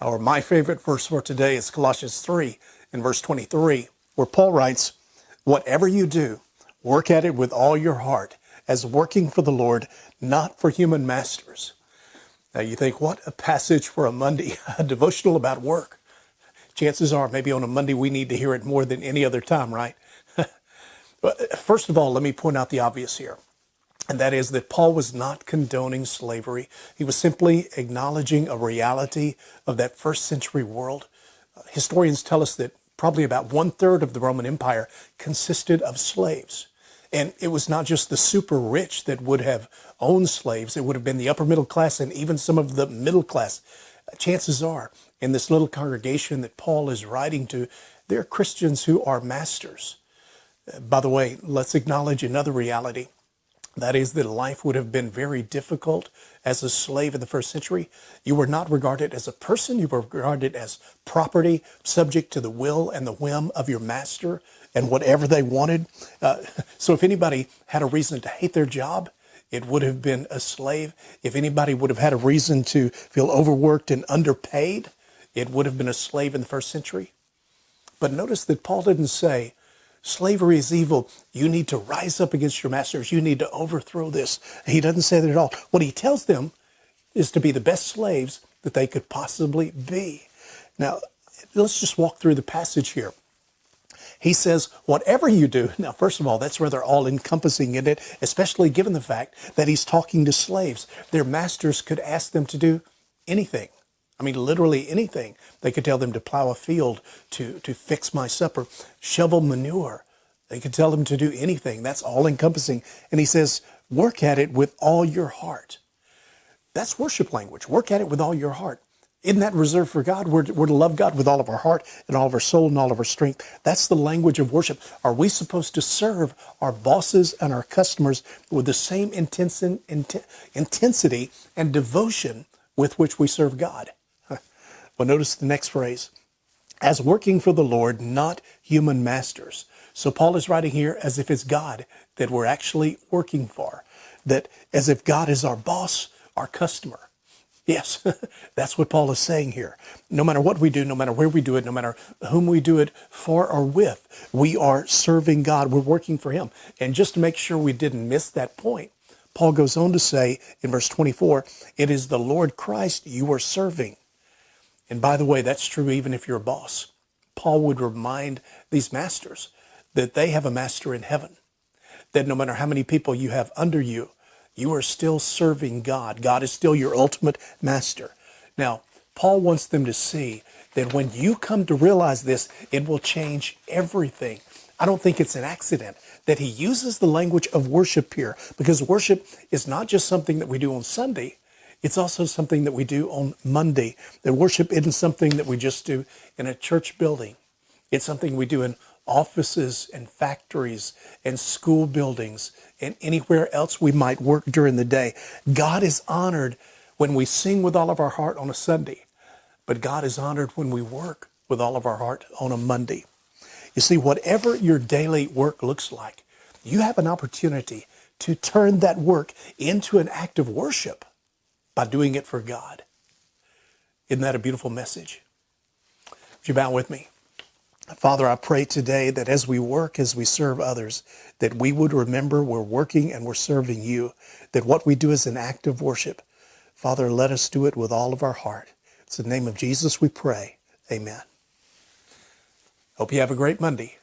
Or my favorite verse for today is Colossians 3 in verse 23, where Paul writes, "Whatever you do, work at it with all your heart, as working for the Lord, not for human masters." Now you think, what a passage for a Monday, a devotional about work. Chances are maybe on a Monday we need to hear it more than any other time, right? But first of all, let me point out the obvious here. And that is that Paul was not condoning slavery. He was simply acknowledging a reality of that first century world. Historians tell us that probably about 1/3 of the Roman Empire consisted of slaves. And it was not just the super rich that would have owned slaves. It would have been the upper middle class and even some of the middle class. Chances are, in this little congregation that Paul is writing to, there are Christians who are masters. By the way, let's acknowledge another reality. That is that life would have been very difficult as a slave in the first century. You were not regarded as a person. You were regarded as property, subject to the will and the whim of your master and whatever they wanted. So if anybody had a reason to hate their job, it would have been a slave. If anybody would have had a reason to feel overworked and underpaid, it would have been a slave in the first century. But notice that Paul didn't say, slavery is evil. You need to rise up against your masters. You need to overthrow this. He doesn't say that at all. What he tells them is to be the best slaves that they could possibly be. Now, let's just walk through the passage here. He says, whatever you do. Now, first of all, that's rather all-encompassing in it, especially given the fact that he's talking to slaves. Their masters could ask them to do anything. I mean, literally anything. They could tell them to plow a field, to fix my supper, shovel manure. They could tell them to do anything. That's all-encompassing. And he says, work at it with all your heart. That's worship language. Work at it with all your heart. Isn't that reserved for God? We're to love God with all of our heart and all of our soul and all of our strength. That's the language of worship. Are we supposed to serve our bosses and our customers with the same intensity and devotion with which we serve God? Well, notice the next phrase, as working for the Lord, not human masters. So Paul is writing here as if it's God that we're actually working for, that as if God is our boss, our customer. Yes, that's what Paul is saying here. No matter what we do, no matter where we do it, no matter whom we do it for or with, we are serving God. We're working for him. And just to make sure we didn't miss that point, Paul goes on to say in verse 24, it is the Lord Christ you are serving. And by the way, that's true even if you're a boss. Paul would remind these masters that they have a master in heaven, that no matter how many people you have under you, you are still serving God. God is still your ultimate master. Now, Paul wants them to see that when you come to realize this, it will change everything. I don't think it's an accident that he uses the language of worship here, because worship is not just something that we do on Sunday. It's also something that we do on Monday. That worship isn't something that we just do in a church building. It's something we do in offices and factories and school buildings and anywhere else we might work during the day. God is honored when we sing with all of our heart on a Sunday, but God is honored when we work with all of our heart on a Monday. You see, whatever your daily work looks like, you have an opportunity to turn that work into an act of worship by doing it for God. Isn't that a beautiful message? Would you bow with me? Father, I pray today that as we work, as we serve others, that we would remember we're working and we're serving you, that what we do is an act of worship. Father, let us do it with all of our heart. It's in the name of Jesus we pray. Amen. Hope you have a great Monday.